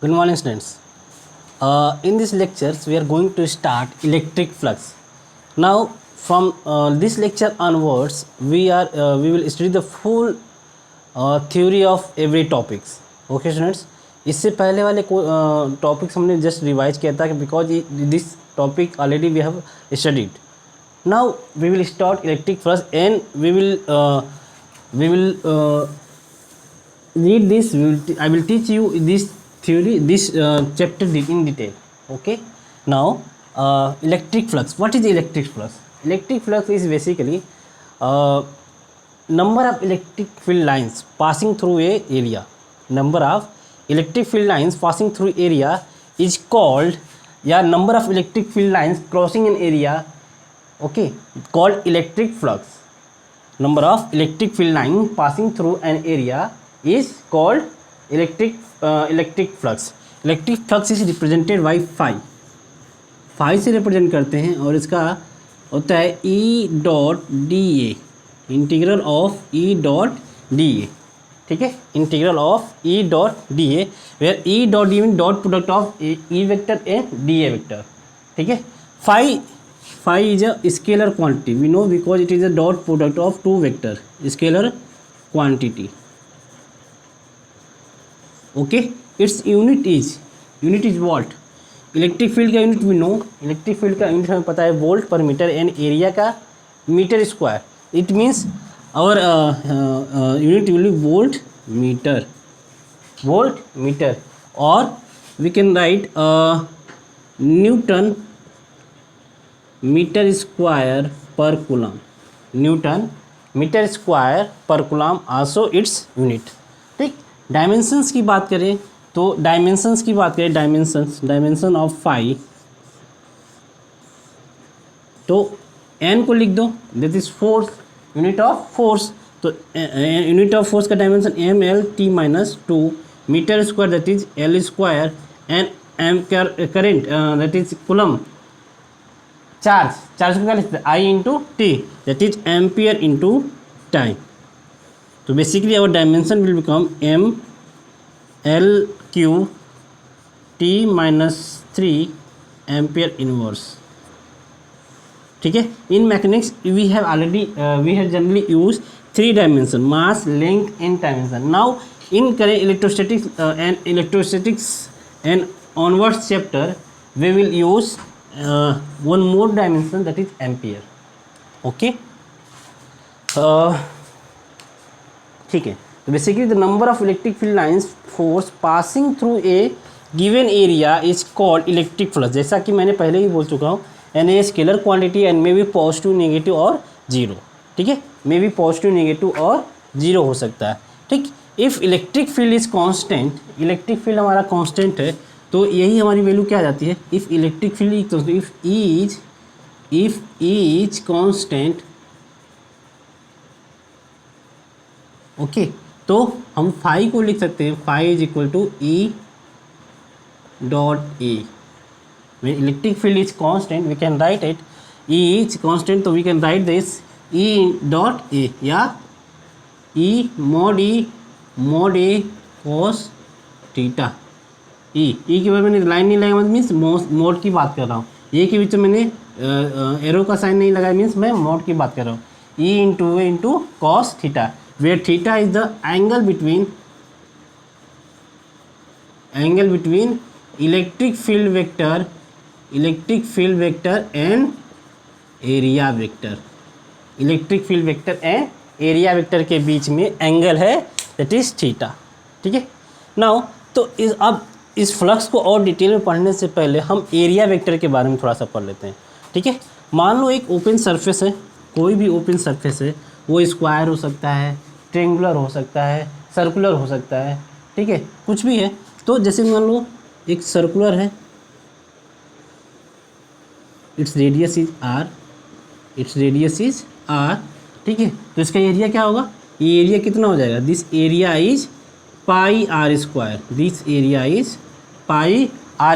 Good morning, students. In this lectures, we are going to start electric flux. Now, from this lecture onwards, we will study the full theory of every topics. Okay, students. इससे पहले वाले topics हमने just revise किया था because this topic already we have studied. Now we will start electric flux and we will read this. I will teach you this theory, this chapter in detail. Okay. Now electric flux. What is electric flux? Electric flux is basically number of electric field lines passing through a area. Number of electric field lines passing through area is called, number of electric field lines crossing an area, okay, called electric flux. Number of electric field lines passing through an area is called electric flux. Electric flux is represented by phi से represent करते हैं और इसका होता है E dot D A, integral of E dot D A. ठीक है, integral of E dot D A, where E dot D mean dot product of E vector and D A vector. ठीक है, phi is a scalar quantity. We know because it is a dot product of two vector, scalar quantity. Okay, its unit is volt. Electric field का unit we know, electric field का unit हमें पता है volt per metre and area का metre square. It means our unit will be volt metre और we can write newton metre square per coulomb. Newton metre square per coulomb also its unit. ठीक, dimensions की बात करें तो dimension of phi, तो n को लिख दो, that is force, unit of force. तो यूनिट ऑफ फोर्स का dimension mL/t-2 metre square that is L square and current that is coulomb. Charge को क्या लिखते हैं I into T that is ampere into time. तो basically our dimension will become mL/t-3 ampere inverse. ठीक है, in mechanics we have generally use 3 dimension, mass, length and dimension. Now in करें electrostatics and onwards chapter we will use one more dimension, that is ampere. Okay, ठीक है. तो basically the number of electric field lines force passing through a given area is called electric flux. जैसा कि मैंने पहले ही बोल चुका हूँ, and a scalar quantity and may be positive, negative और जीरो. ठीक है, मे बी पॉजिटिव, नेगेटिव और जीरो हो सकता है. ठीक, if electric field is constant, electric field हमारा कांस्टेंट है तो यही हमारी वैल्यू क्या आ जाती है. If electric field if E is constant, okay, तो हम फाई को लिख सकते हैं phi is equal to E dot A. When electric field is constant we can write it E is constant, तो we can write this E dot A या E mod A cos theta. E के बाद मैंने line नहीं लगाया, means mode की बात कर रहा हूँ. ए के बीच में मैंने एरो का साइन नहीं लगाया, मीन्स मैं मोड की बात कर रहा हूँ. E into cos theta, where theta is the angle between electric field vector and area vector. Electric field vector and area vector के बीच में एंगल है, दैट इज थीटा. ठीक है, नाउ तो अब इस फ्लक्स को और डिटेल में पढ़ने से पहले हम एरिया वेक्टर के बारे में थोड़ा सा पढ़ लेते हैं. ठीक है, मान लो एक ओपन सरफेस है, कोई भी ओपन सरफेस है, वो स्क्वायर हो सकता है, ट्रेंगुलर हो सकता है, सर्कुलर हो सकता है. ठीक है, कुछ भी है. तो जैसे मान लो एक सर्कुलर है, इट्स रेडियस इज आर. ठीक है, तो इसका एरिया क्या होगा, ये एरिया कितना हो जाएगा, this area is pi are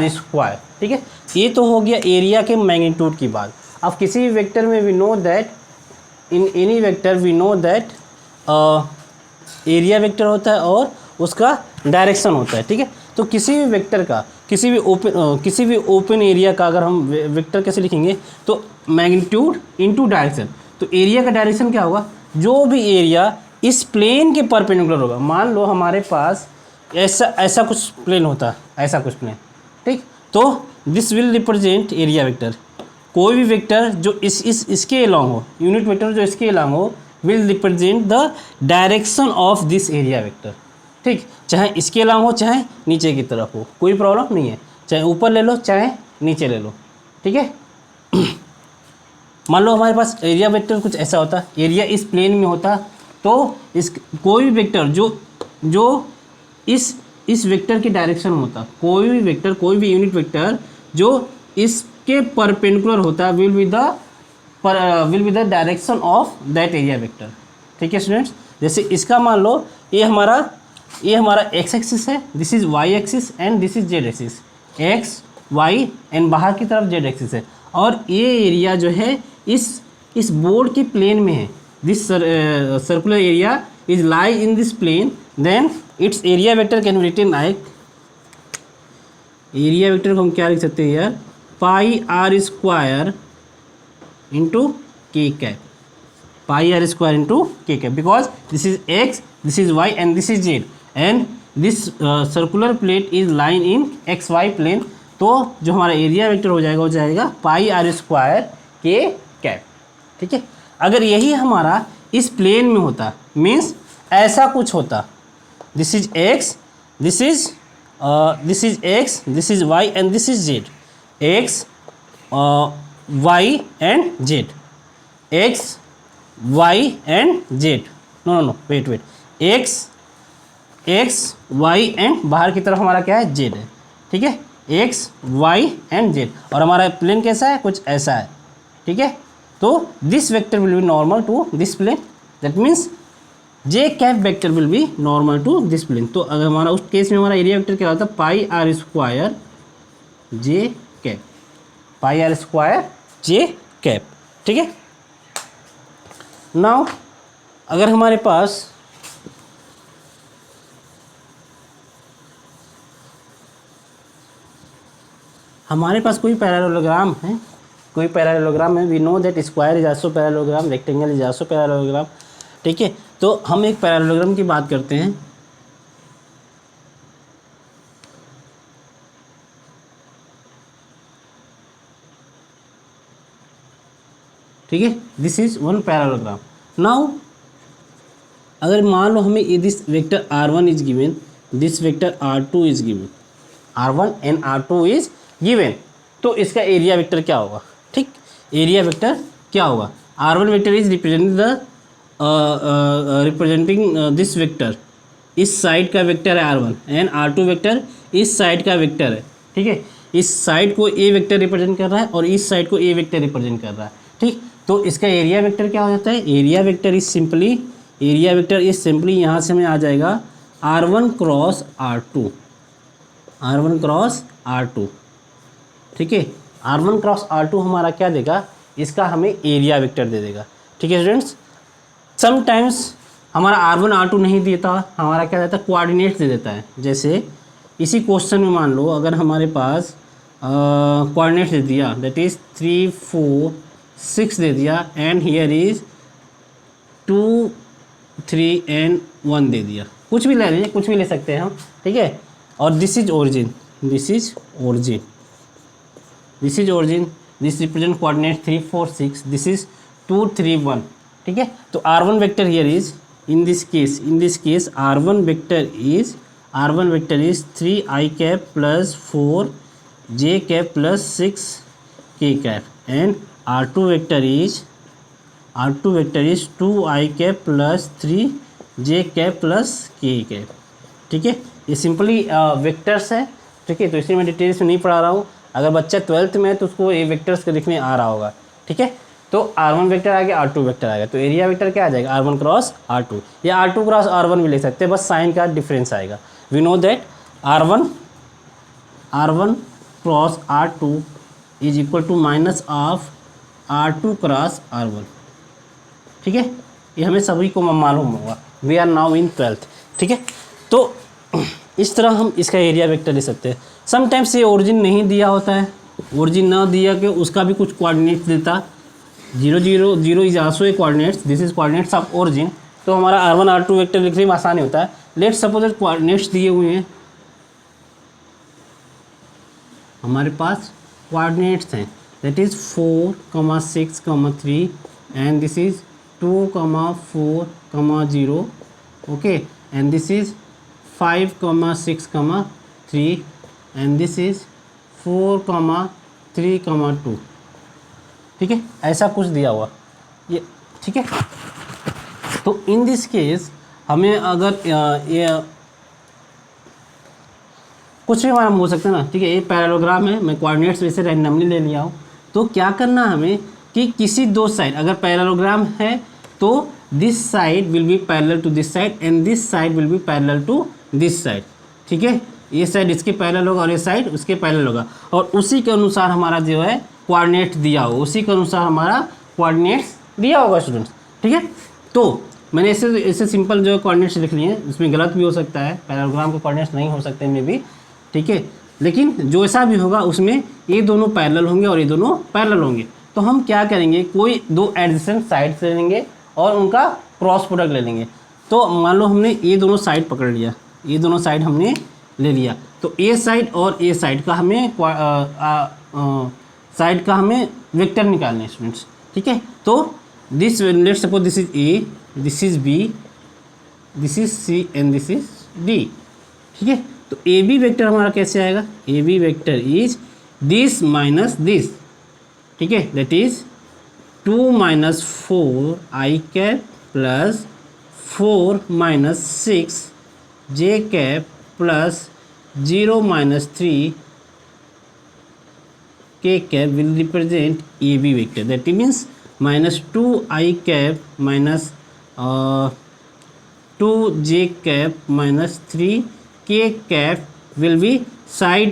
square. ठीक है, ये तो हो गया एरिया के मैग्नीट्यूड की बात. अब किसी भी वेक्टर में we know that in any vector we know that area vector होता है और उसका डायरेक्शन होता है, ठीक है। तो किसी भी वेक्टर का किसी भी ओपन एरिया का अगर हम वेक्टर कैसे लिखेंगे, तो मैग्नीट्यूड इनटू डायरेक्शन। तो एरिया का डायरेक्शन क्या होगा, जो भी एरिया इस प्लेन के परपेंडिकुलर होगा। मान लो हमारे पास ऐसा कुछ प्लेन होता है, ऐसा कुछ प्लेन, ठीक। तो this will represent area vector. कोई भी वेक्टर जो इसके अलोंग हो, यूनिट वेक्टर जो इसके अलोंग हो, will represent the direction of this area vector, ठीक। चाहे इसके अलोंग हो चाहे नीचे की तरफ हो, कोई प्रॉब्लम नहीं है, चाहे ऊपर ले लो चाहे नीचे ले लो, ठीक है। मान लो हमारे पास एरिया वेक्टर कुछ ऐसा होता, एरिया इस प्लेन में होता, तो इस कोई भी वेक्टर जो इस वेक्टर की डायरेक्शन होता, कोई भी वेक्टर, कोई भी यूनिट वेक्टर जो इसके परपेंडिकुलर होता will be the direction of that area vector, ठीक है स्टूडेंट्स। जैसे इसका मान लो ये हमारा एक्स एक्सिस है, this is Y axis and this is Z axis, x Y and बाहर की तरफ जेड एक्सिस है, और ये एरिया जो है इस बोर्ड के प्लेन में है। This circular area is lie in this plane, then its area vector can be written like, area vector को हम क्या लिख सकते हैं यार, pi are square into K cap, pi are square into K cap, because this is x, this is Y and this is Z, and this circular plate is line in X Y plane. तो जो हमारा area vector हो जाएगा वो जाएगा पाई are square के cap, ठीक है। अगर यही हमारा इस प्लेन में होता, मीन्स ऐसा कुछ होता, this is x, this is x, this is Y and this is Z, x Y and Z, x Y and Z, no wait, X Y and बाहर की तरफ हमारा क्या है, जेड है, ठीक है, एक्स वाई एंड जेड, और हमारा प्लेन कैसा है, कुछ ऐसा है, ठीक है। तो this vector will be normal to this plane, that means J cap vector will be normal to this plane. तो अगर हमारा उस केस में हमारा एरिया वेक्टर क्या होता है, pi are square J cap, pi are square J cap, ठीक है। नाउ अगर हमारे पास कोई पैरेललोग्राम है, we know that square is also parallelogram, rectangle is also parallelogram, ठीक है। तो हम एक पैरेललोग्राम की बात करते हैं, ठीक है, this is one parallelogram. Now अगर मान लो हमें this vector r1 is given, this vector r2 is given, r1 and r2 is given, तो इसका एरिया वेक्टर क्या होगा, ठीक। एरिया वेक्टर क्या होगा, r1 vector is representing this vector, इस साइड का वेक्टर है r1, एंड r2 वेक्टर इस साइड का वेक्टर है, ठीक है। इस साइड को a वेक्टर रिप्रेजेंट कर रहा है और इस साइड को a वेक्टर रिप्रेजेंट कर रहा है, ठीक। तो इसका एरिया वेक्टर क्या हो जाता है, एरिया वेक्टर इज सिंपली यहाँ से हमें आ जाएगा r1 क्रॉस r2, ठीक है। r1 क्रॉस r2 हमारा क्या देगा, इसका हमें एरिया वेक्टर दे देगा, ठीक है स्टूडेंट्स। समटाइम्स हमारा r1 r2 नहीं देता, हमारा क्या देता है, कोऑर्डिनेट्स दे देता है। जैसे इसी क्वेश्चन में मान लो अगर हमारे पास कोऑर्डिनेट्स दे दिया, दैट इज 3 4 6 दे दिया, एंड हियर इज 2 3 एंड 1 दे दिया, कुछ भी ले लीजिए, कुछ भी ले सकते हैं हम, ठीक है। और this is origin, this represent coordinate 3 4 6, this is 2 3 1, ठीक है। तो r1 vector here is in this case r1 vector is 3 I cap plus 4 j cap plus 6 k cap, and r2 vector is 2 I cap plus 3 j cap plus k cap, ठीक है। ये simply vectors है, ठीक है। तो इसलिए मैं details में नहीं पढ़ा रहा हूँ, अगर बच्चा 12th में है तो उसको ये वेक्टर्स के लिखने आ रहा होगा, ठीक है। तो r1 वेक्टर आ गया, r2 वेक्टर आ गया, तो एरिया वेक्टर क्या आ जाएगा, r1 क्रॉस r2, या r2 क्रॉस r1 भी ले सकते हैं, बस साइन का डिफरेंस आएगा। We know that r1 cross r2 is equal to minus of r2 cross r1, ठीक है। ये हमें सभी को मालूम होगा, we are now in 12th, ठीक है। तो इस तरह हम इसका एरिया वेक्टर ले सकते हैं। समटाइम्स ये ओरिजिन नहीं दिया होता है, ओरिजिन ना दिया कि उसका भी कुछ कोऑर्डिनेट्स देता, 0 0 0 is also a coordinates, this is coordinates of origin, तो हमारा r1 r2 वेक्टर लिखने में आसानी होता है। लेट्स सपोज कोऑर्डिनेट्स दिए हुए हैं, हमारे पास कोऑर्डिनेट्स हैं, that is 4, 6, 3 and this is 2, 4, 0, okay, and this is 5, 6, 3 and this is 4, 3, 2, ठीक है, ऐसा कुछ दिया हुआ ये, ठीक है। तो इन दिस केस हमें अगर ये कुछ भी हमारा हो सकता है ना, ठीक है, ये पैरेललोग्राम है, मैं कोऑर्डिनेट्स वैसे रैंडमली ले लिया हूँ। तो क्या करना हमें कि किसी दो साइड, अगर पैरेललोग्राम है तो this side will be parallel to this side and this side will be parallel to this side, ठीक है, ये साइड इसके पैरेलल होगा और ये साइड उसके पैरेलल होगा, और उसी के अनुसार हमारा जो है कोऑर्डिनेट दिया होगा, उसी के अनुसार हमारा कोऑर्डिनेट्स दिया होगा स्टूडेंट्स, ठीक है। तो मैंने ऐसे सिंपल जो कोऑर्डिनेट्स लिख लिए हैं, इसमें गलत भी हो सकता है, पैरेललोग्राम के कोऑर्डिनेट्स नहीं हो सकते में भी, ठीक है, लेकिन जो ऐसा भी होगा उसमें ये दोनों पैरेलल होंगे और ये दोनों पैरेलल होंगे। तो हम क्या करेंगे, कोई दो एडजेसेंट साइड्स ले लेंगे और उनका क्रॉस प्रोडक्ट ले लेंगे। तो मान लो हमने ये दोनों साइड पकड़ लिया, ये दोनों साइड हमने ले लिया, तो ए साइड और ए साइड का हमें वेक्टर निकालना है स्टूडेंट्स, ठीक है। तो this let's suppose this is A, this is B, this is C and this is D, ठीक है। तो ए बी वेक्टर हमारा कैसे आएगा, A B vector is this minus this, ठीक है, that is 2 - 4 i cap plus 4 - 6 j cap plus 0 - 3 k cap will represent A B vector, that means -2 i cap minus 2 j cap minus 3 k cap will be side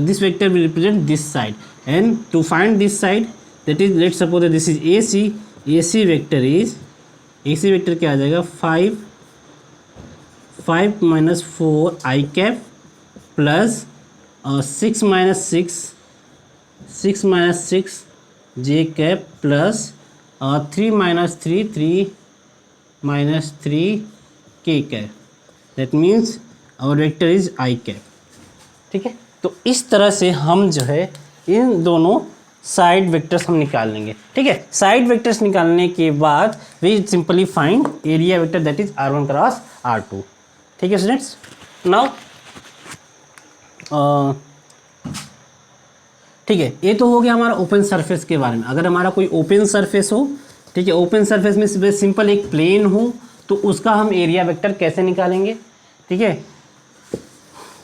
this vector will represent this side, and to find this side, that is let's suppose that this is AC vector क्या आ जाएगा, 5 - 4 i cap plus 6 - 6 j cap plus 3 - 3 k cap, that means our vector is I cap, ठीक है। तो इस तरह से हम जो है इन दोनों साइड वेक्टर्स हम निकाल लेंगे, ठीक है। साइड वेक्टर्स निकालने के बाद we simply find area vector, that is r1 cross r2, ठीक है स्टूडेंट्स। नाउ ठीक है, ये तो हो गया हमारा ओपन सरफेस के बारे में। अगर हमारा कोई ओपन सरफेस हो, ठीक है, ओपन सरफेस में सिंपल एक प्लेन हो, तो उसका हम एरिया वेक्टर कैसे निकालेंगे, ठीक है,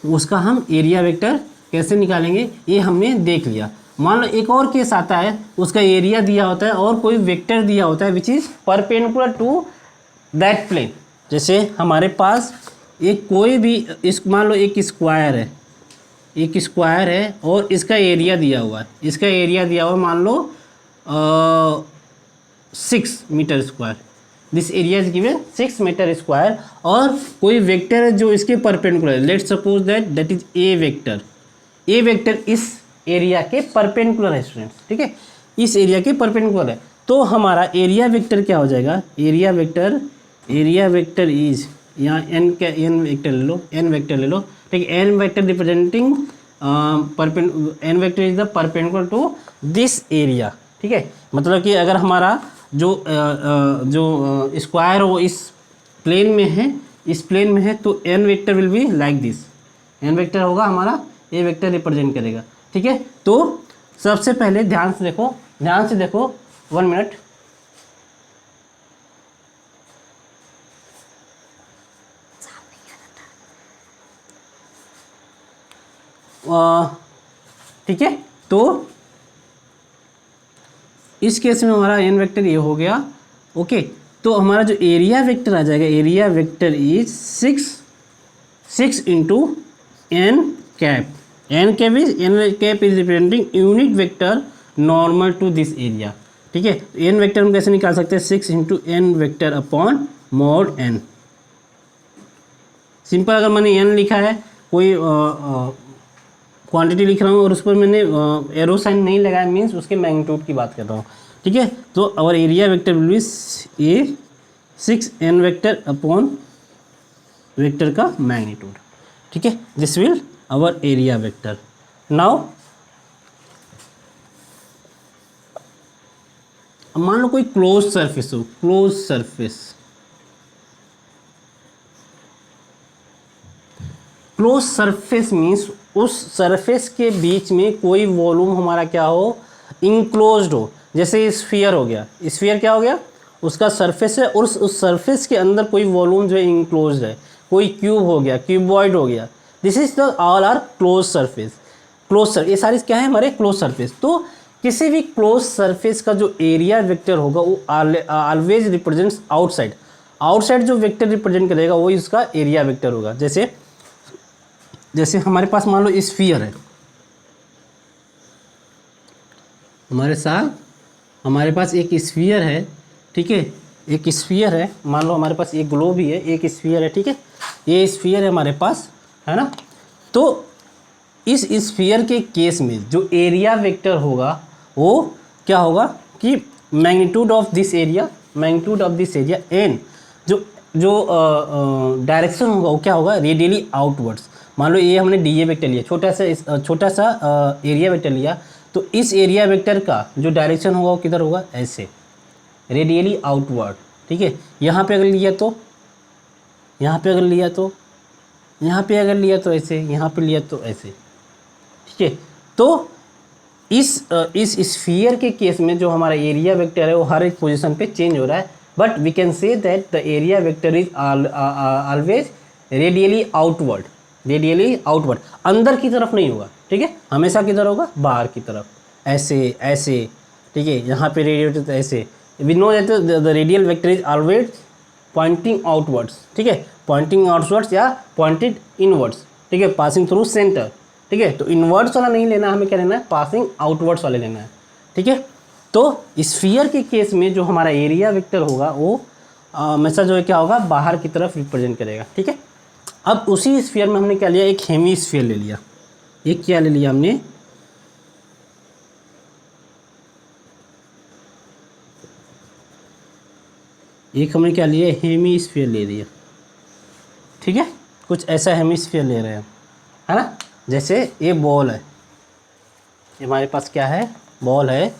उसका हम एरिया वेक्टर कैसे निकालेंगे ये हमने देख लिया। मान लो एक और केस आता है, उसका एरिया दिया होता है और कोई वेक्टर दिया होता है which is perpendicular to that plane. जैसे हमारे पास एक कोई भी मान लो एक स्क्वायर है और इसका एरिया दिया हुआ है, इसका एरिया दिया हुआ मान लो 6 metre square, this area is given 6 metre square, और कोई वेक्टर है जो इसके परपेंडिकुलर है, let's suppose that is a vector इस एरिया के परपेंडिकुलर है स्टूडेंट्स, ठीक है, इस एरिया के परपेंडिकुलर है। तो हमारा एरिया वेक्टर क्या हो जाएगा, एरिया वेक्टर इज यहाँ एन वेक्टर ले लो, ठीक है, n vector representing n vector is the perpendicular to this area, ठीक है। मतलब कि अगर हमारा जो स्क्वायर हो इस प्लेन में है, तो n vector will be like this, n vector होगा हमारा, ए वेक्टर रिप्रेजेंट करेगा, ठीक है। तो सबसे पहले ध्यान से देखो 1 मिनट, ठीक है। तो इस केस में हमारा एन वेक्टर ये हो गया, ओके। तो हमारा जो एरिया वेक्टर आ जाएगा, area vector is 6 into n cap, n cap is representing unit vector normal to this area, ठीक है। एन वेक्टर हम कैसे निकाल सकते हैं, 6 into n vector upon mod n, simple अगर मैंने n लिखा है, कोई क्वांटिटी लिख रहा हूँ और उस पर मैंने एरो साइन नहीं लगाया, मीन्स उसके मैग्नीट्यूड की बात कर रहा हूँ, ठीक है। तो our area vector will be a 6n vector upon vector का मैग्नीट्यूड, ठीक है। This will our area vector. Now मान लो कोई क्लोज सरफेस हो, close surface, close surface means उस सरफेस के बीच में कोई वॉल्यूम हमारा क्या हो, इंक्लोज्ड हो। जैसे स्फीयर हो गया, स्फीयर क्या हो गया, उसका सरफेस है और उस सरफेस के अंदर कोई वॉल्यूम जो है इंक्लोज्ड है। कोई क्यूब हो गया, क्यूबॉइड हो गया, this is the all are close surface. Close surface, ये सारी क्या है हमारे क्लोज सरफेस। तो किसी भी क्लोज सरफेस का जो एरिया वेक्टर होगा वो ऑलवेज रिप्रेजेंट्स आउटसाइड। आउटसाइड जो वेक्टर रिप्रेजेंट करेगा वो इसका एरिया वेक्टर होगा। जैसे हमारे पास मान लो स्फीयर है, हमारे पास एक स्फीयर है, ठीक है, एक स्फीयर है, मान लो हमारे पास एक ग्लोब ही है, एक स्फीयर है, ठीक है, ये स्फीयर है हमारे पास, है ना। तो इस स्फीयर के केस में जो एरिया वेक्टर होगा वो क्या होगा कि magnitude of this area, and जो डायरेक्शन होगा वो क्या होगा, रेडियली आउटवर्ड्स। मान लो ये हमने डी ए वेक्टर लिया, छोटा सा एरिया वेक्टर लिया, तो इस एरिया वेक्टर का जो डायरेक्शन होगा वो किधर होगा, ऐसे रेडियली आउटवर्ड, ठीक है। यहाँ पे अगर लिया तो, यहाँ पे अगर लिया तो, यहाँ पे अगर लिया तो ऐसे, यहाँ पे लिया तो ऐसे, ठीक है। तो इस स्फीयर के केस में जो हमारा एरिया वेक्टर है वो हर एक पोजीशन पे चेंज हो रहा है, but we can say that the area vector is always radially outward, अंदर की तरफ नहीं होगा, ठीक है, हमेशा किधर होगा, बाहर की तरफ, ऐसे, ठीक है। यहाँ पे रेडियल ऐसे, we know that the radial vector is always pointing outwards, ठीक है, पॉइंटिंग आउटवर्ड्स या पॉइंटेड इनवर्ड्स, ठीक है, पासिंग थ्रू सेंटर, ठीक है। तो इनवर्ड्स वाला नहीं लेना, हमें क्या लेना है, पासिंग आउटवर्ड्स वाले लेना है, ठीक है। तो स्फीयर के केस में जो हमारा एरिया वेक्टर होगा वो हमेशा जो है क्या होगा, बाहर की तरफ रिप्रेजेंट करेगा, ठीक है। अब उसी स्फीयर में हमने क्या लिया, एक हेमी स्फीयर ले लिया, एक क्या ले लिया हमने, एक हमने क्या लिया, हेमी स्फीयर ले लिया, ठीक है। कुछ ऐसा हेमी स्फीयर ले रहे हैं, है ना। जैसे ये बॉल है, ये हमारे पास क्या है, बॉल है।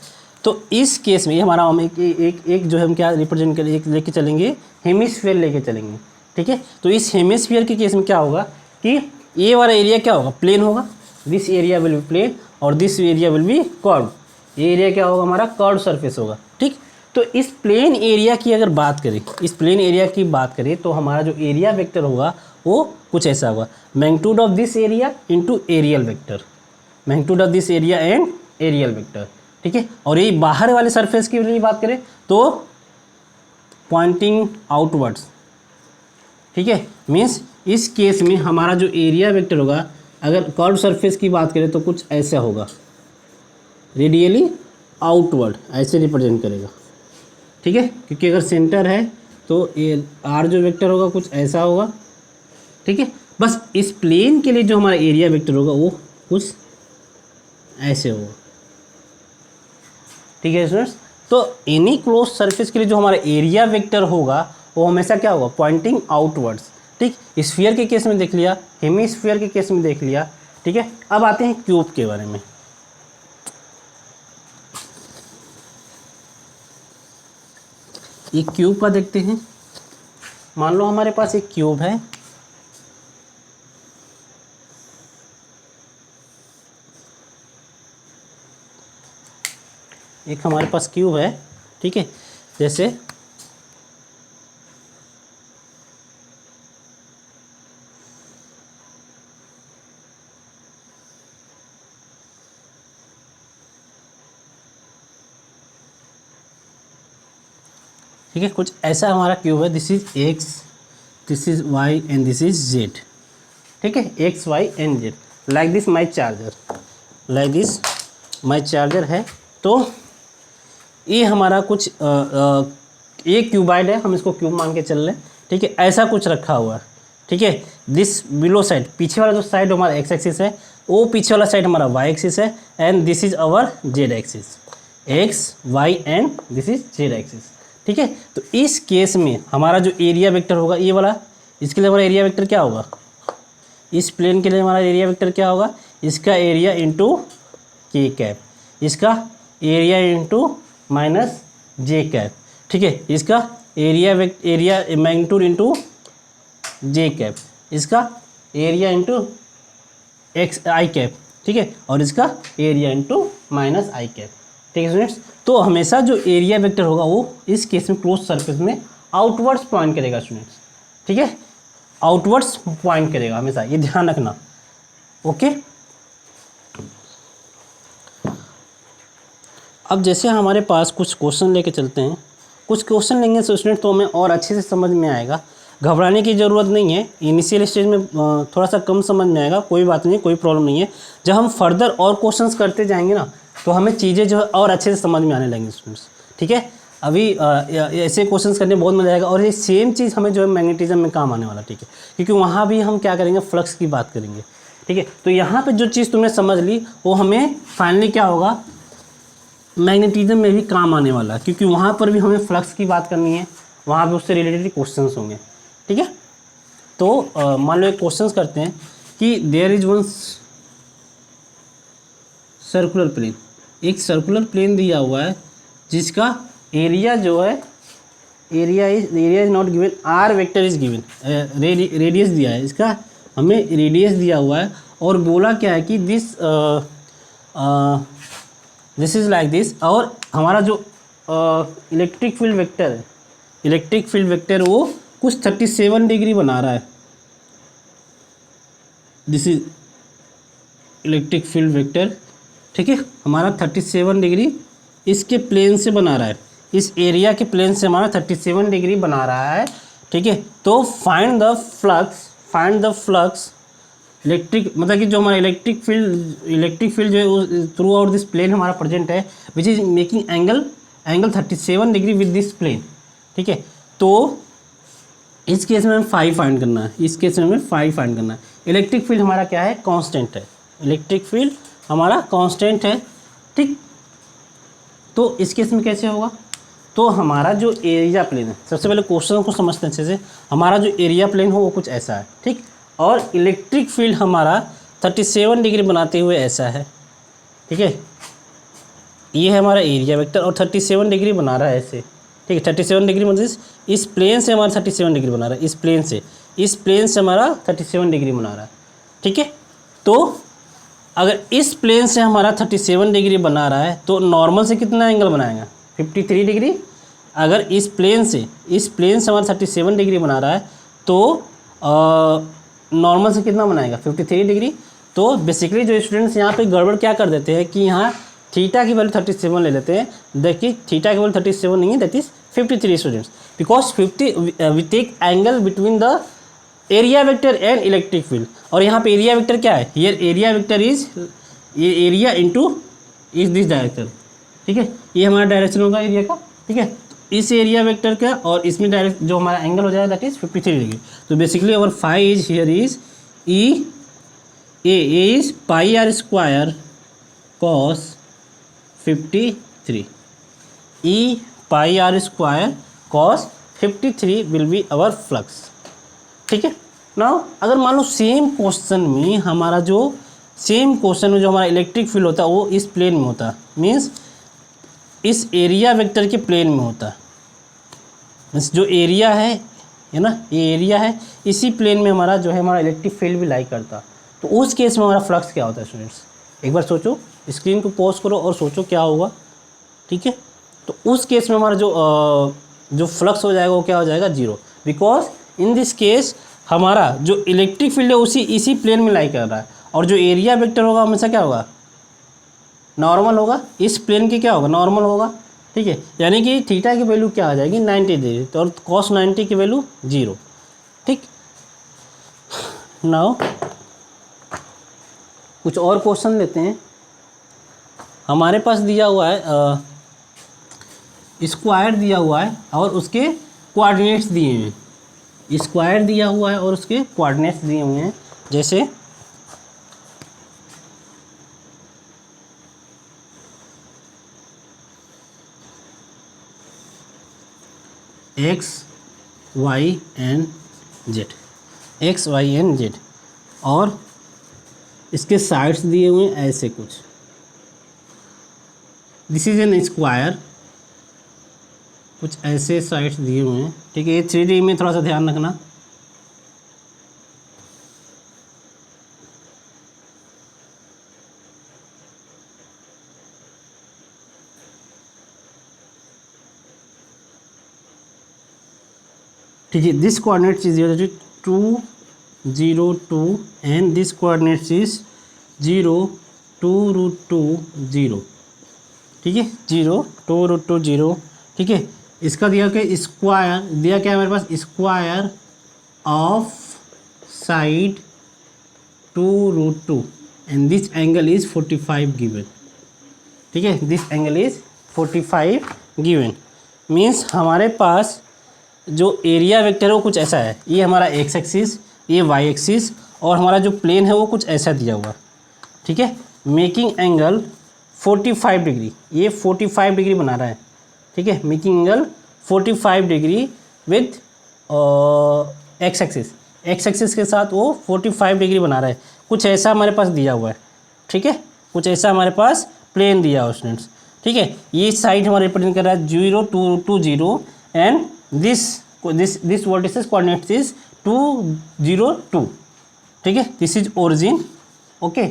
तो इस केस में ये हमारा हम एक जो है हम क्या रिप्रेजेंट करें, एक लेके चलेंगे, हेमिस्फीयर लेके चलेंगे, ठीक है। तो इस हेमिस्फीयर के केस में क्या होगा कि ये वाला एरिया क्या होगा, प्लेन होगा, this area will be plane और this area will be curve. ये एरिया क्या होगा, हमारा कर्व सरफेस होगा, ठीक। तो इस प्लेन एरिया की अगर बात करें, तो हमारा जो एरिया वेक्टर होगा वो कुछ ऐसा होगा, magnitude of this area into aerial vector, magnitude of this area and aerial vector, ठीक है। और ये बाहर वाले सरफेस की लिए बात करें तो पॉइंटिंग आउटवर्ड्स, ठीक है। मीन्स इस केस में हमारा जो एरिया वेक्टर होगा, अगर कर्व सरफेस की बात करें तो कुछ ऐसा होगा, रेडियली आउटवर्ड ऐसे रिप्रेजेंट करेगा, ठीक है। क्योंकि अगर सेंटर है तो ये आर जो वेक्टर होगा कुछ ऐसा होगा, ठीक है। बस इस प्लेन के लिए जो हमारा एरिया वेक्टर होगा वो कुछ ऐसे होगा, ठीक है स्टूडेंट्स। तो एनी क्लोज सरफेस के लिए जो हमारा एरिया वेक्टर होगा वो हमेशा क्या होगा, पॉइंटिंग आउटवर्ड्स, ठीक। स्फीयर के केस में देख लिया, हेमिस्फीयर के केस में देख लिया, ठीक है। अब आते हैं क्यूब के बारे में। एक क्यूब का देखते हैं। मान लो हमारे पास एक क्यूब है, एक हमारे पास क्यूब है, ठीक है। जैसे ठीक है, कुछ ऐसा हमारा क्यूब है, this is x, this is Y and this is z, ठीक है, x Y and z, like this my charger है। तो ये हमारा कुछ एक क्यूबाइड है, हम इसको क्यूब मान के चल रहे हैं, ठीक है। ऐसा कुछ रखा हुआ है, ठीक है। दिस बिलो साइड, पीछे वाला जो साइड हमारा एक्स एक्सिस है, वो पीछे वाला साइड हमारा वाई एक्सिस है, and this is our z axis, x Y and this is Z axis. ठीक है, तो इस केस में हमारा जो एरिया वेक्टर होगा ये वाला, इसके लिए हमारा एरिया वेक्टर क्या होगा, इस प्लेन के लिए हमारा एरिया वेक्टर क्या होगा, इसका एरिया इंटू के कैप, इसका एरिया इंटू माइनस जे कैप। ठीक है, इसका एरिया मैग्नीट्यूड इंटू जे कैप, इसका एरिया इंटू एक्स आई कैप। ठीक है, और इसका एरिया इंटू माइनस आई कैप। ठीक है स्टूडेंट्स, तो हमेशा जो एरिया वेक्टर होगा वो इस केस में क्लोज सरफेस में आउटवर्ड्स पॉइंट करेगा स्टूडेंट्स। ठीक है, आउटवर्ड्स पॉइंट करेगा हमेशा, ये ध्यान रखना। ओके, अब जैसे हमारे पास कुछ क्वेश्चन लेके चलते हैं, कुछ क्वेश्चन लेंगे स्टूडेंट तो हमें और अच्छे से समझ में आएगा। घबराने की ज़रूरत नहीं है, इनिशियल स्टेज में थोड़ा सा कम समझ में आएगा, कोई बात नहीं, कोई प्रॉब्लम नहीं है। जब हम फर्दर और क्वेश्चंस करते जाएंगे ना तो हमें चीज़ें जो है और अच्छे से समझ में आने लगेंगी स्टूडेंट्स। ठीक है, अभी ऐसे क्वेश्चंस करने में बहुत मज़ा आएगा, और ये सेम चीज़ हमें जो है मैग्नेटिज्म में काम आने वाला। ठीक है, क्योंकि वहाँ भी हम क्या करेंगे, फ्लक्स की बात करेंगे। ठीक है, तो यहाँ पर जो चीज़ तुमने समझ ली वो हमें फाइनली क्या होगा, मैग्नेटिज्म में भी काम आने वाला है, क्योंकि वहाँ पर भी हमें फ्लक्स की बात करनी है, वहाँ भी उससे रिलेटेड क्वेश्चंस होंगे। ठीक है, तो मान लो एक क्वेश्चंस करते हैं कि there is one circular plane, एक सर्कुलर प्लेन दिया हुआ है जिसका एरिया जो है, area is not given, r vector is given, radius दिया है, इसका हमें रेडियस दिया हुआ है, और बोला क्या है कि दिस इज़ लाइक दिस, और हमारा जो इलेक्ट्रिक फील्ड वेक्टर है, इलेक्ट्रिक फील्ड वेक्टर वो कुछ 37 डिग्री बना रहा है। This is electric field vector. ठीक है, हमारा 37 डिग्री इसके प्लेन से बना रहा है, इस एरिया के प्लेन से हमारा 37 डिग्री बना रहा है। ठीक है, तो फाइंड द फ्लक्स इलेक्ट्रिक, मतलब कि जो हमारा इलेक्ट्रिक फील्ड जो है थ्रू आउट दिस प्लेन हमारा प्रेजेंट है, which is making angle 37 degree with this plane. ठीक है, तो इस केस में हमें फाइव फाइंड करना है, इस केस में हमें फाइव फाइंड करना है। इलेक्ट्रिक फील्ड हमारा क्या है, कांस्टेंट है, इलेक्ट्रिक फील्ड हमारा कांस्टेंट है। ठीक, तो इस केस में कैसे होगा, तो हमारा जो एरिया प्लेन है, सबसे पहले क्वेश्चन को समझते हैं अच्छे से। हमारा जो एरिया प्लेन हो वो कुछ ऐसा है। ठीक, और इलेक्ट्रिक फील्ड हमारा 37 डिग्री बनाते हुए ऐसा है। ठीक है, ये है हमारा एरिया वेक्टर, और 37 डिग्री बना रहा है ऐसे। ठीक है, 37 डिग्री मतलब इस प्लेन से हमारा 37 डिग्री बना रहा है, इस प्लेन से हमारा 37 डिग्री बना रहा है। ठीक है, तो अगर इस प्लेन से हमारा 37 डिग्री बना रहा है तो नॉर्मल से कितना एंगल बनाएगा, 53 डिग्री। अगर इस प्लेन से हमारा 37 डिग्री बना रहा है तो नॉर्मल से कितना बनाएगा, 53 डिग्री। तो बेसिकली जो स्टूडेंट्स यहाँ पे गड़बड़ क्या कर देते हैं कि यहाँ थीटा की वैल्यू 37 ले लेते हैं। देखिए थीटा की वैल्यू 37 नहीं है, that is 53 students, because 50 we take angle between the area vector and electric field. और यहाँ पे एरिया वेक्टर क्या है, हियर एरिया वेक्टर इज ये area into is this direction. ठीक है, ये हमारा डायरेक्शन होगा एरिया का। ठीक है, इस एरिया वेक्टर का और इसमें डायरेक्ट जो हमारा एंगल हो जाएगा दैट इज 53 डिग्री। तो basically our phi is here is a is pi are square cos 53, E pi are square cos 53 will be our flux. ठीक है, नाउ अगर मान लो सेम क्वेश्चन में हमारा इलेक्ट्रिक फील्ड होता है वो इस प्लेन में होता है, मीन्स इस एरिया वेक्टर के प्लेन में होता है, मीन्स जो एरिया है ना, ये एरिया है, इसी प्लेन में हमारा जो है हमारा इलेक्ट्रिक फील्ड भी लाई करता, तो उस केस में हमारा फ्लक्स क्या होता है स्टूडेंट्स, एक बार सोचो, स्क्रीन को पॉज करो और सोचो क्या होगा। ठीक है, तो उस केस में हमारा जो फ्लक्स हो जाएगा वो क्या हो जाएगा, zero, because in this case हमारा जो इलेक्ट्रिक फील्ड है इसी प्लेन में लाई कर रहा है, और जो एरिया वेक्टर होगा हमेशा क्या होगा, नॉर्मल होगा, इस प्लेन के क्या होगा, नॉर्मल होगा। ठीक है, यानी कि थीटा की वैल्यू क्या आ जाएगी, 90 डिग्री, तो और कॉस 90 की वैल्यू जीरो। ठीक, नाउ कुछ और क्वेश्चन लेते हैं। हमारे पास दिया हुआ है स्क्वायर दिया हुआ है और उसके कोऑर्डिनेट्स दिए हैं। स्क्वायर दिया हुआ है और उसके कोऑर्डिनेट्स दिए हुए हैं, जैसे x y and z, x y and z, और इसके साइड्स दिए हुए हैं ऐसे कुछ। दिस इज एन स्क्वायर, कुछ ऐसे साइड्स दिए हुए हैं, ठीक है। ये 3D में थोड़ा सा ध्यान रखना। ठीक है, this coordinates is 2 0 2 and this coordinates is 0 2 √2 0, ठीक है, 0 2 √2 0, ठीक है। इसका दिया क्या, स्क्वायर दिया क्या है हमारे पास, square of side 2 √2 and this angle is 45 given, ठीक है। This angle is 45 given, means हमारे पास जो एरिया वेक्टर है वो कुछ ऐसा है। ये हमारा एक्स एक्सिस, ये वाई एक्सिस, और हमारा जो प्लेन है वो कुछ ऐसा दिया हुआ, ठीक है। मेकिंग एंगल 45 डिग्री, ये 45 डिग्री बना रहा है, ठीक है। Making angle 45 degree with x axis, x axis के साथ वो 45 डिग्री बना रहा है। कुछ ऐसा हमारे पास दिया हुआ है, ठीक है। कुछ ऐसा हमारे पास प्लेन दिया हुआ स्टूडेंट्स, ठीक है। ये साइड हमारा रिप्रेजेंट कर रहा है 0 2 2 0 and this vertices coordinates is 2 0 2, ठीक है। This is origin, okay.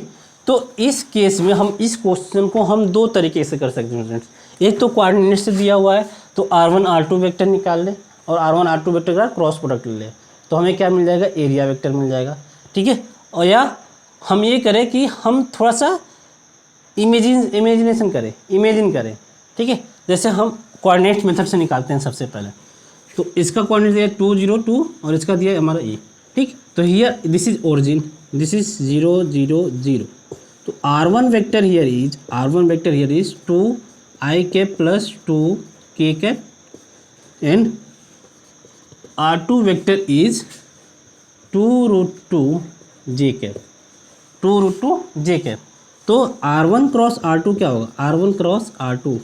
तो इस केस में हम इस क्वेश्चन को हम दो तरीके से कर सकते हैं स्टूडेंट्स। एक तो कोऑर्डिनेट से दिया हुआ है तो r1 r2 वेक्टर निकाल ले और r1 r2 वेक्टर का क्रॉस प्रोडक्ट ले, तो हमें क्या मिल जाएगा, एरिया वेक्टर मिल जाएगा, ठीक है। और या हम ये करें कि हम थोड़ा सा इमेजिन करें, ठीक है। जैसे हम कोऑर्डिनेट मेथड से निकालते हैं सबसे पहले। तो इसका कोऑर्डिनेट दिया 2 0 2 और इसका दिया हमारा ए, ठीक। तो here this is origin, this is 0 0 0। तो r1 vector here is 2 i cap plus 2 k cap and r2 vector is 2 √2 j cap, 2 √2 j cap. तो r1 क्रॉस r2 क्या होगा, r1 क्रॉस r2।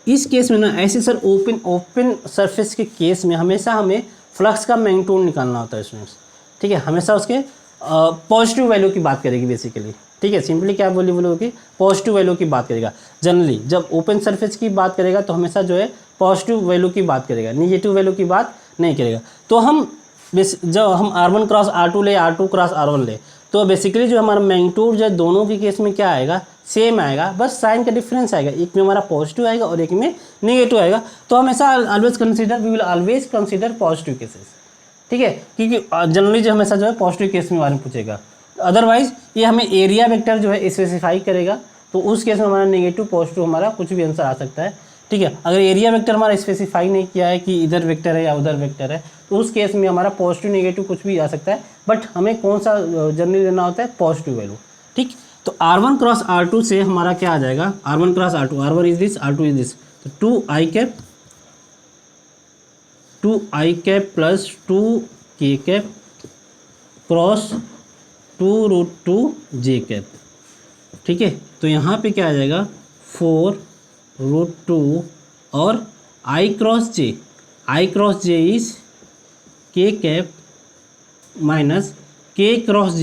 इस केस में ना ऐसे सर ओपन सरफेस के case में हमेशा हमें फ्लक्स का मैग्नीट्यूड निकालना होता है स्टूडेंट्स, ठीक है। हमेशा उसके पॉजिटिव वैल्यू की बात करेगी बेसिकली, ठीक है। सिंपली क्या बोलोगे, पॉजिटिव वैल्यू की बात करेगा। जनरली जब ओपन सरफेस की बात करेगा तो हमेशा जो है पॉजिटिव वैल्यू की बात करेगा, निगेटिव वैल्यू की बात नहीं करेगा। तो हम जब हम r1 क्रॉस r2 ले, r2 क्रॉस r1 ले, तो बेसिकली जो हमारा मैग्नीट्यूड जो दोनों के केस में क्या आएगा, सेम आएगा, बस साइन का डिफरेंस आएगा। एक में हमारा पॉजिटिव आएगा और एक में नेगेटिव आएगा। तो हमेशा we will always consider positive cases, ठीक है, क्योंकि जनरली जो हमेशा जो है पॉजिटिव केस में बारे में पूछेगा। अदरवाइज ये हमें एरिया वेक्टर जो है स्पेसिफाई करेगा, तो उस केस में हमारा नेगेटिव पॉजिटिव हमारा कुछ भी आंसर आ सकता है, ठीक है। अगर एरिया वेक्टर हमारा स्पेसिफाई नहीं किया है कि इधर वेक्टर है या उधर वेक्टर है, तो उस केस में हमारा पॉजिटिव नेगेटिव कुछ भी आ सकता है, बट हमें कौन सा जनरली लेना होता है, पॉजिटिव वैल्यू, ठीक। तो r1 क्रॉस r2 से हमारा क्या आ जाएगा, r1 cross r2, r1 is this, r2 is this, तो 2 i cap plus 2 k cap cross 2 √2 j cap, ठीक है। तो यहाँ पे क्या आ जाएगा 4 √2 और i cross j is k cap minus k cross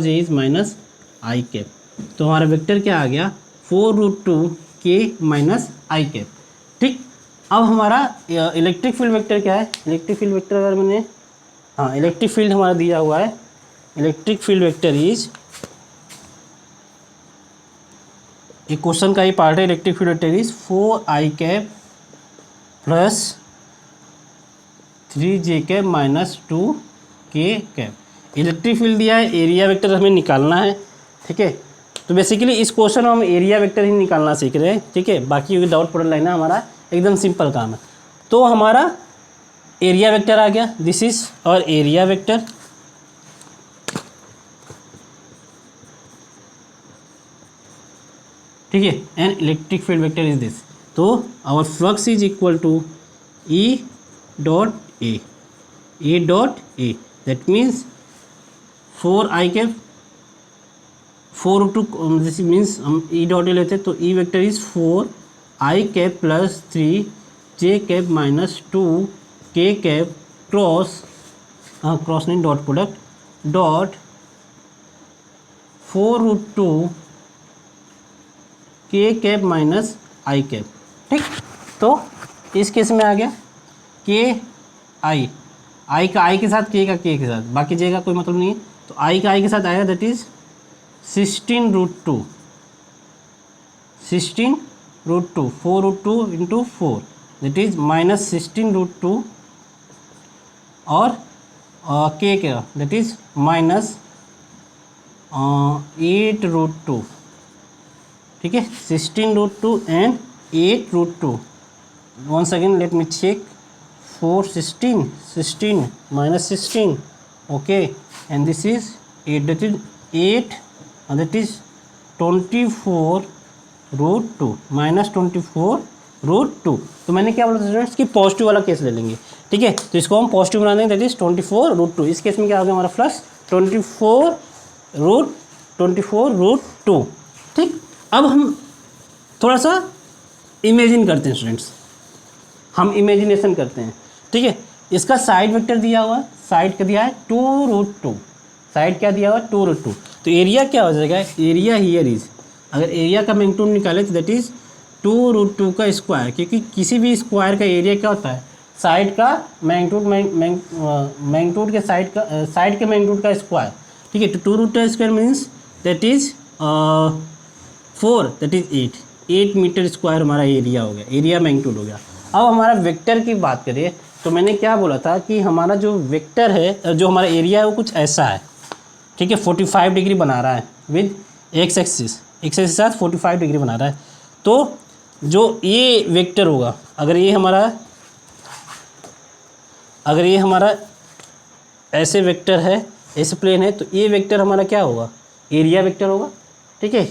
j is minus i cap. तो हमारा वेक्टर क्या आ गया, 4 √2 k माइनस i कैप, ठीक। अब हमारा इलेक्ट्रिक फील्ड वेक्टर क्या है, इलेक्ट्रिक फील्ड वेक्टर अगर मैंने इलेक्ट्रिक फील्ड हमारा दिया हुआ है, इलेक्ट्रिक फील्ड वेक्टर इज, एक क्वेश्चन का ही पार्ट है, electric field vector is 4i cap plus 3j cap minus 2k cap. Electric field दिया है, एरिया वेक्टर हमें निकालना है, ठीक है। तो बेसिकली इस क्वेश्चन में हम एरिया वेक्टर ही निकालना सीख रहे हैं, ठीक है। बाकी विदाउट प्रोडक्ट लाइन हमारा एकदम सिंपल काम है। तो हमारा एरिया वेक्टर आ गया, this is our area vector, ठीक है। And electric field vector is this. तो our flux is equal to E dot A, A dot A, that means 4i cap 4 two, this means हम E dot A लेते हैं तो E vector is 4i cap plus 3j cap minus 2k cap cross, cross नहीं dot product, dot 4√2 k cap minus i cap. ठीक, तो इस case में आ गया k i का i के साथ, k का k के साथ, बाकी j का कोई मतलब नहीं है, तो i का i के साथ आएगा, that is 16√2, 16√2, 4√2 into 4, that is minus 16√2 और k का दैट इज माइनस 8√2। ठीक है, 16√2 and 8√2। once again let me check, 16 minus 16, okay, and this is 8, that is 8 and that is 24√2 minus 24√2। तो मैंने क्या बोला था स्टूडेंट्स कि पॉजिटिव वाला केस ले लेंगे। ठीक है, तो इसको हम पॉजिटिव बना देंगे, दैट इज 24√2। इस केस में क्या हो गया हमारा फ्लक्स 24√2। ठीक, अब हम थोड़ा सा इमेजिन करते हैं स्टूडेंट्स, हम इमेजिनेशन करते हैं। ठीक है, इसका साइड वेक्टर दिया हुआ है, साइड का दिया है 2√2, साइड क्या दिया हुआ है 2√2, तो एरिया क्या हो जाएगा, एरिया हियर इज, अगर एरिया का मैग्नीट्यूड निकाले तो दैट इज 2√2 का स्क्वायर, क्योंकि किसी भी स्क्वायर का एरिया क्या होता है, साइड का मैग्नीट्यूड, मैग्नीट्यूड के साइड का, साइड के मैग्नीट्यूड का स्क्वायर। ठीक है, तो 2√2 square means that is 4, that is 8 meter square हमारा एरिया हो गया, एरिया मैग्नीट्यूड हो गया। अब हमारा वेक्टर की बात करें तो मैंने क्या बोला था कि हमारा जो वेक्टर है, जो हमारा एरिया है वो कुछ ऐसा है। ठीक है, 45 डिग्री बना रहा है विद एक्स एक्सिस के साथ 45 डिग्री बना रहा है। तो जो ये वेक्टर होगा, अगर ये हमारा ऐसे वेक्टर है, ऐसे प्लेन है, तो ये वेक्टर हमारा क्या होगा, एरिया वेक्टर होगा। ठीक है,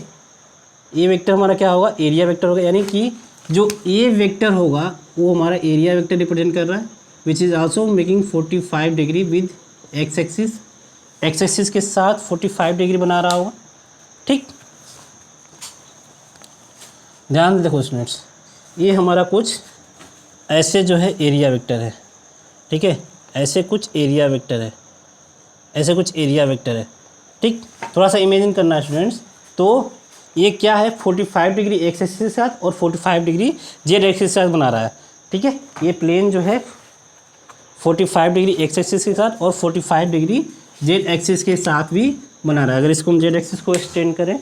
ये वेक्टर हमारा क्या होगा, एरिया वेक्टर होगा, यानी कि जो ए वेक्टर होगा वो हमारा एरिया वेक्टर रिप्रेजेंट कर रहा है, which is also making 45 degree with x axis के साथ 45 डिग्री बना रहा होगा। ठीक, ध्यान देखो स्टूडेंट्स, ये हमारा कुछ ऐसे जो है एरिया वेक्टर है। ठीक है, ऐसे कुछ एरिया वेक्टर है, ऐसे कुछ एरिया वेक्टर है। ठीक, थोड़ा सा इमेजिन करना है स्टूडेंट्स। तो ये क्या है, 45 डिग्री एक्स एक्सिस के साथ और 45 डिग्री जेड एक्सिस के साथ बना रहा है। ठीक है, ये प्लेन जो है 45 डिग्री एक्स एक्सिस के साथ और 45 डिग्री जेड एक्सिस के साथ भी बना रहा है। अगर इसको हम जेड एक्सिस को एक्सटेंड करें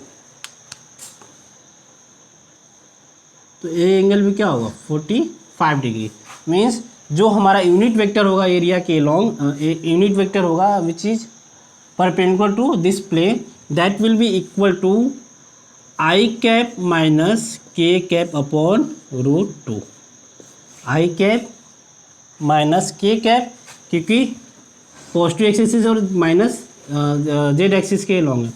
तो ये एंगल भी क्या होगा, 45 डिग्री। मीन्स जो हमारा यूनिट वेक्टर होगा एरिया के लॉन्ग, यूनिट वेक्टर होगा which is perpendicular to this plane, that will be equal to i cap minus k cap upon √2, i cap minus k cap, क्योंकि पॉजिटिव एक्सिस और minus z axis के लॉन्ग है,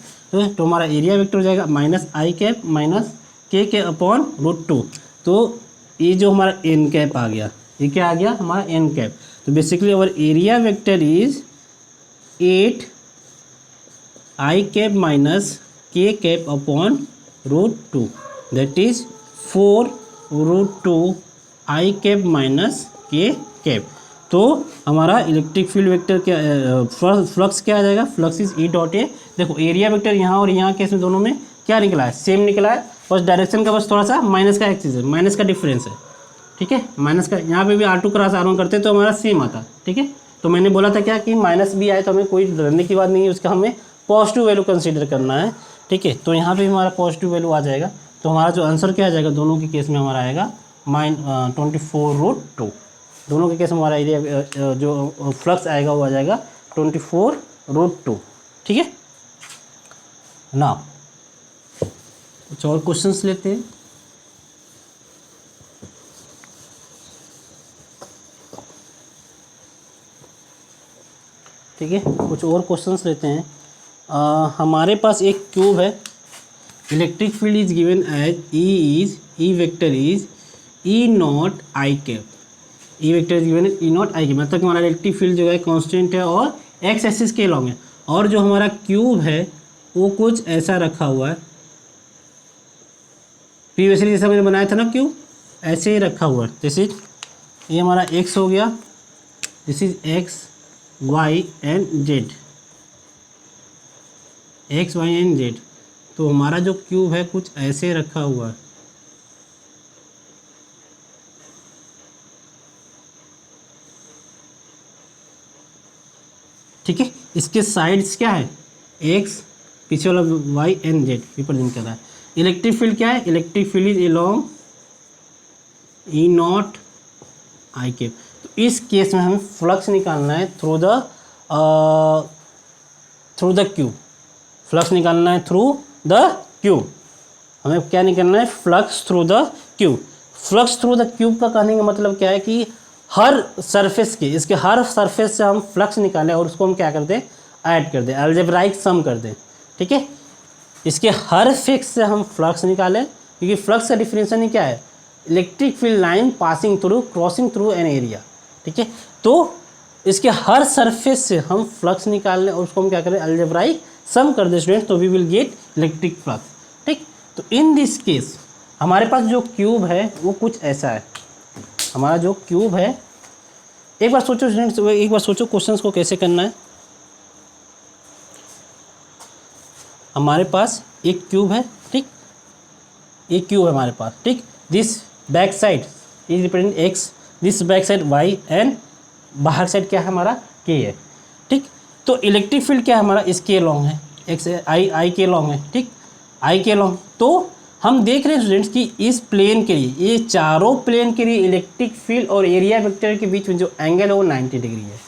तो हमारा एरिया वेक्टर हो जाएगा minus i cap minus k के अपॉन √2। तो ये जो हमारा n कैप आ गया, ये क्या आ गया हमारा n कैप। तो basically our area vector is 8i cap minus k cap upon √2, that is 4√2 i cap minus k cap. तो हमारा इलेक्ट्रिक फील्ड वेक्टर क्या, फ्लक्स क्या आ जाएगा, फ्लक्स इज ई डॉट ए। देखो एरिया वेक्टर यहाँ और यहाँ केस में दोनों में क्या निकला है, सेम निकला है, बस डायरेक्शन का बस थोड़ा सा माइनस का एक्सिस है, माइनस का डिफरेंस है। ठीक है, माइनस का, यहाँ पे भी R2 क्रॉस R1 करते तो हमारा सेम आता। ठीक है, तो मैंने बोला था क्या कि माइनस भी आए तो हमें कोई डरने की बात नहीं है, उसका हमें पॉजिटिव वैल्यू कंसीडर करना है। ठीक है, तो यहाँ पे हमारा पॉजिटिव वैल्यू आ जाएगा, तो हमारा जो आंसर क्या आ जाएगा दोनों के केस में हमारा आएगा 24√2। दोनों के केस में हमारा एरिया जो फ्लक्स आएगा वो आ जाएगा 24√2। ठीक है ना, कुछ और क्वेश्चंस लेते हैं। ठीक है, कुछ और क्वेश्चंस लेते हैं। हमारे पास एक क्यूब है, electric field is given as E vector is E0 i cap. E vector is given E naught I cap, मतलब कि हमारा इलेक्ट्रिक फील्ड जो है कांस्टेंट है और एक्स एक्सिस के अलॉन्ग है, और जो हमारा क्यूब है वो कुछ ऐसा रखा हुआ है, प्रीवियसली जैसा मैंने बनाया था ना क्यूब, ऐसे ही रखा हुआ है। दिस इज, ये हमारा एक्स हो गया, this is x Y and Z, x Y and z. तो हमारा जो क्यूब है कुछ ऐसे रखा हुआ है, ठीक है। इसके साइड्स क्या है, एक्स, पीछे वाला वाई एंड जेड रिप्रेजेंट कर रहा है। इलेक्ट्रिक फील्ड क्या है, electric field is along E naught I cap. तो इस केस में हमें फ्लक्स निकालना है थ्रू द क्यूब, फ्लक्स निकालना है थ्रू द क्यूब। हमें क्या निकालना है, flux through the cube. Flux through the cube का कहने का मतलब क्या है कि हर सरफेस के, इसके हर सरफेस से हम फ्लक्स निकालें और उसको हम क्या कर दें, ऐड कर दें, अलजेब्राइक सम कर दें, ठीक है। इसके हर फेस से हम फ्लक्स निकालें, क्योंकि फ्लक्स का डिफिनेशन ही क्या है, electric field line passing through, crossing through an area, ठीक है। तो इसके हर सरफेस से हम फ्लक्स निकाल लें और उसको हम क्या करें, अलजेब्राइक सम कर दें स्टूडेंट्स, तो we will get electric flux, ठीक। तो इन दिस केस हमारे पास जो क्यूब है वो कुछ ऐसा है। हमारा जो क्यूब है, एक बार सोचो स्टूडेंट्स, एक बार सोचो क्वेश्चंस को कैसे करना है। हमारे पास एक क्यूब है, ठीक, एक क्यूब है हमारे पास, ठीक। This back side is represent x, this back side y and बाहर साइड क्या है हमारा, के है, ठीक। तो इलेक्ट्रिक फील्ड क्या है हमारा, इसके लॉन्ग है, एक्स आई के लॉन्ग है, ठीक, आई के लॉन्ग। तो हम देख रहे हैं स्टूडेंट्स कि इस प्लेन के लिए, ये चारों प्लेन के लिए इलेक्ट्रिक फील्ड और एरिया वेक्टर के बीच में जो एंगल है वो 90 डिग्री है,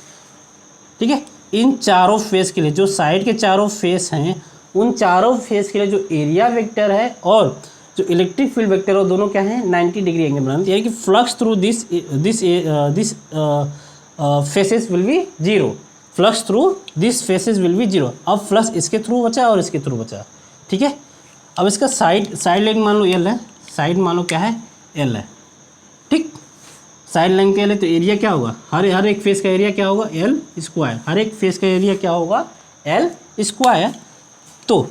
ठीक है। इन चारों फेस के लिए, जो साइड के चारों फेस हैं, उन चारों फेस के लिए जो एरिया वेक्टर है और जो इलेक्ट्रिक फील्ड वेक्टर है वो दोनों क्या है, 90 डिग्री एंगल बनाते हैं, यानी कि flux through this faces will be zero, flux through this faces will be zero. अब फ्लक्स इसके थ्रू बचा और इसके थ्रू बचा, ठीक है। अब इसका साइड लाइन मान लो एल है, साइड मान लो क्या है, एल है, ठीक। साइड लाइन के लिए तो एरिया क्या होगा, हर एक फेस का एरिया क्या होगा, एल स्क्वायर, हर एक फेस का एरिया क्या होगा, एल स्क्वायर। तो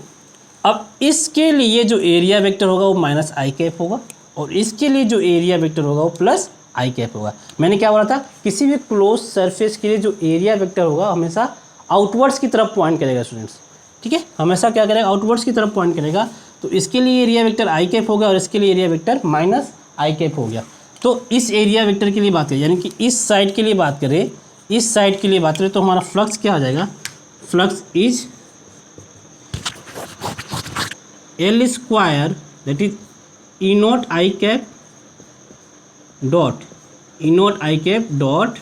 अब इसके लिए जो एरिया वेक्टर होगा वो माइनस आई कैप होगा, और इसके लिए जो एरिया वेक्टर होगा वो प्लस आई कैप होगा। मैंने क्या बोला था, किसी भी क्लोज सरफेस के लिए जो एरिया वेक्टर होगा हमेशा आउटवर्ड्स की तरफ पॉइंट करेगा स्टूडेंट्स, ठीक है, हमेशा क्या करेगा, आउटवर्ड्स की तरफ पॉइंट करेगा। तो इसके लिए एरिया वेक्टर आई कैप होगा और इसके लिए एरिया वेक्टर माइनस आई कैप हो गया। तो इस एरिया वेक्टर के लिए बात करें, यानी कि इस साइड के लिए बात करें, इस साइड के लिए बात करें, तो हमारा फ्लक्स क्या हो जाएगा, flux is L square that is E naught I cap dot, E naught I cap dot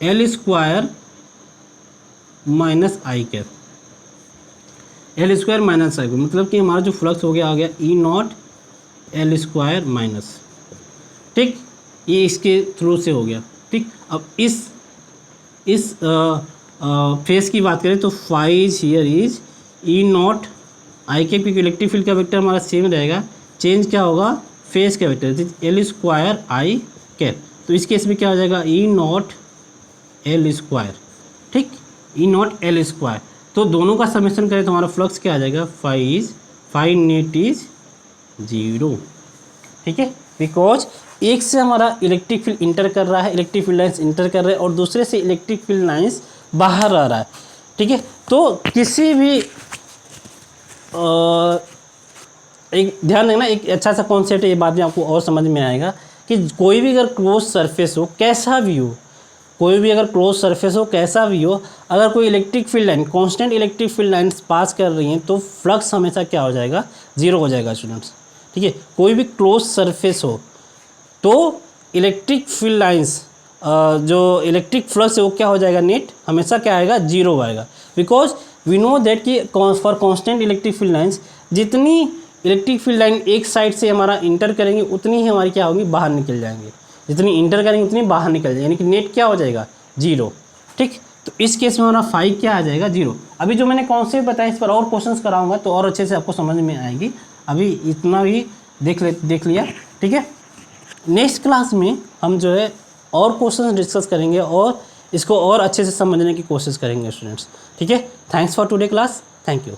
L square minus I cap, L square minus I cap, मतलब कि हमारा जो फ्लक्स हो गया आ गया ई नॉट एल स्क्वायर माइनस, ठीक, ये इसके थ्रू से हो गया, ठीक। अब इस फेस की बात करें तो phi is here is E naught I cap, क्योंकि इलेक्ट्रिक फील्ड का वेक्टर हमारा सेम रहेगा, चेंज क्या होगा, फेस का vector L square I cap. तो इस केस में क्या हो जाएगा, ई नॉट एल स्क्वायर, ठीक, ई नॉट एल स्क्वायर। तो दोनों का समेशन करें तो हमारा फ्लक्स क्या आ जाएगा, फाइव नेट इज जीरो, ठीक है, बिकॉज एक से हमारा इलेक्ट्रिक फील्ड इंटर कर रहा है, इलेक्ट्रिक फील्ड लाइन्स इंटर कर रहे हैं, और दूसरे से इलेक्ट्रिक फील्ड लाइन्स बाहर आ रहा है, ठीक है। तो किसी भी एक ध्यान रखना, एक अच्छा सा कॉन्सेप्ट है, ये बाद में आपको और समझ में आएगा कि कोई भी अगर क्लोज सरफेस हो, कैसा भी हो, कोई भी अगर क्लोज सरफेस हो, कैसा भी हो, अगर कोई electric field line, constant electric field lines pass कर रही हैं, तो फ्लक्स हमेशा क्या हो जाएगा, जीरो हो जाएगा स्टूडेंट्स, ठीक है। कोई भी क्लोज सरफेस हो तो इलेक्ट्रिक फील्ड लाइन्स, जो इलेक्ट्रिक फ्लक्स है वो क्या हो जाएगा, नेट हमेशा क्या आएगा, जीरो आएगा, बिकॉज वी नो दैट कि for constant electric field lines जितनी इलेक्ट्रिक फील्ड लाइन एक साइड से हमारा इंटर करेंगे उतनी ही हमारी क्या होगी, बाहर निकल जाएंगे, जितनी इंटर करेंगे उतनी बाहर निकल जाएंगे, यानी कि नेट क्या हो जाएगा, जीरो, ठीक। तो इस केस में हमारा फाइव क्या आ जाएगा, जीरो। अभी जो मैंने कॉन्सेप्ट बताया इस पर और क्वेश्चंस कराऊंगा तो और अच्छे से आपको समझ में आएगी, अभी इतना भी देख लिया, ठीक है। नेक्स्ट क्लास में हम जो है और क्वेश्चन डिस्कस करेंगे और इसको और अच्छे से समझने की कोशिश करेंगे स्टूडेंट्स। ठीक है, thanks for today class, thank you.